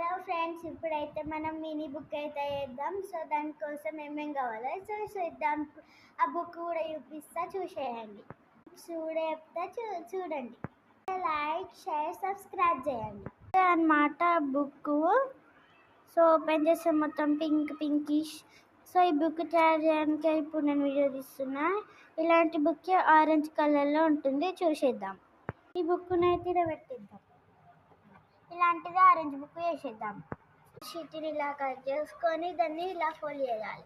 Hello friends, ఇప్పుడైతే మనం mini book అయితే వేద్దాం. సో దానికోసం ఏమేం కావాలో చూసేద్దాం. ఆ బుక్ కూడా చూపిస్తా, చూసేయండి. చెప్తా చూడండి. లైక్, షేర్, సబ్స్క్రైబ్ చేయండి అన్నమాట. బుక్ సో ఓపెన్ చేస్తే మొత్తం పింకిష్. సో ఈ బుక్ తయారు చేయడానికి ఇప్పుడు నేను వీడియో తీస్తున్నా. ఇలాంటి బుక్ ఆరెంజ్ కలర్లో ఉంటుంది, చూసేద్దాం. ఈ బుక్ను అయితే ఇలా పెట్టిద్దాం. ఇలాంటిది ఆరెంజ్ బుక్ వేసేద్దాం. షీట్ని ఇలా కట్ చేసుకొని దాన్ని ఇలా ఫోల్డ్ చేయాలి.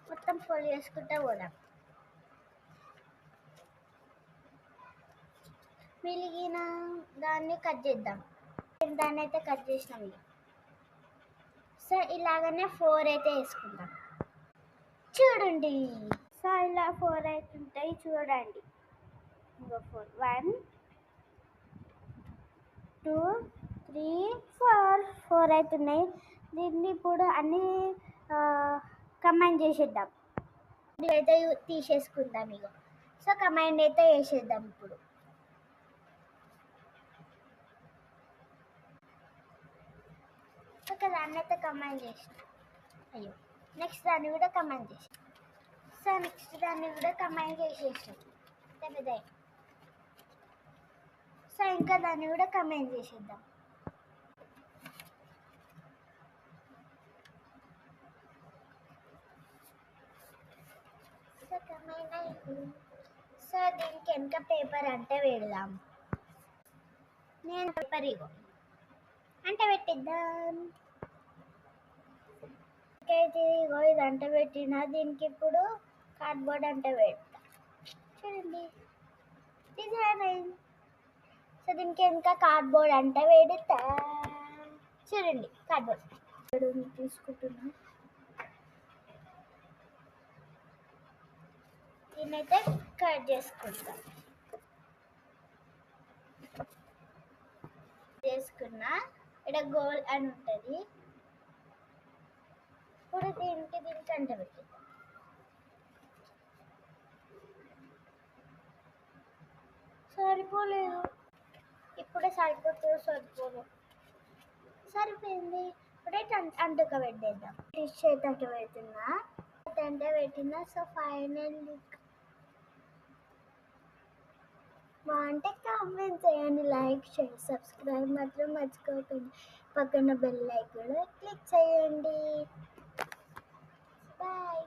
మొత్తం ఫోల్డ్ చేసుకుంటూ పోదాం. మిగిలిన దాన్ని కట్ చేద్దాం. దాన్ని అయితే కట్ చేసినాం. ఇక సో ఇలాగనే 4 అయితే వేసుకుందాం. చూడండి, సో ఇలా 4 అయితే ఉంటాయి, చూడండి. ఇంకో 4, 1 2 3 4 అవుతున్నాయి. దీన్ని ఇప్పుడు అన్నీ కంబైన్ చేసేద్దాం. అయితే తీసేసుకుందాం. ఇక సో కంబైన్ అయితే వేసేద్దాం. ఇప్పుడు ఒక దాన్ని అయితే కంబైన్ చేసిన. నెక్స్ట్ దాన్ని కూడా కంబైన్ చేసాం. సో నెక్స్ట్ దాన్ని కూడా కంబైన్ చేసేసాం. పెద్దదాయి. సో ఇంకా దాన్ని కూడా కంబైన్ చేసేద్దాం. సో కంబైన్ అయింది. సో దీనికి వెనక పేపర్ అంటే పెడదాం. నేను పేపర్ ఇగో అంటే పెట్టిద్దాం. ఇగో ఇది అంట పెట్టిన. దీనికి ఇప్పుడు కార్డ్బోర్డ్ అంటే పెడతా. చూడండి, డిజైన్ అయింది. సో దీనికి ఇంకా కార్డ్బోర్డ్ అంటే పెడతా. చూడండి, కార్డ్బోర్డ్ తీసుకుంటున్నా. దీన్నైతే కట్ చేసుకుంటా. చేసుకున్నా. ఇక్కడ గోల్ అని ఉంటుంది. ఇప్పుడు దీనికి అంట పెట్టి సరిపోలేదు. ఇప్పుడే సరిపోయింది. ఇప్పుడైతే అంటుక పెట్టేద్దాం. డిష్ అయితే అంట పెట్టినా. సో ఫైనల్ బాగుంటే కామెంట్ చేయండి. లైక్, షేర్, సబ్స్క్రైబ్ మాత్రం మర్చిపోకండి. పక్కన బెల్ ఐకాన్ క్లిక్ చేయండి. బాయ్.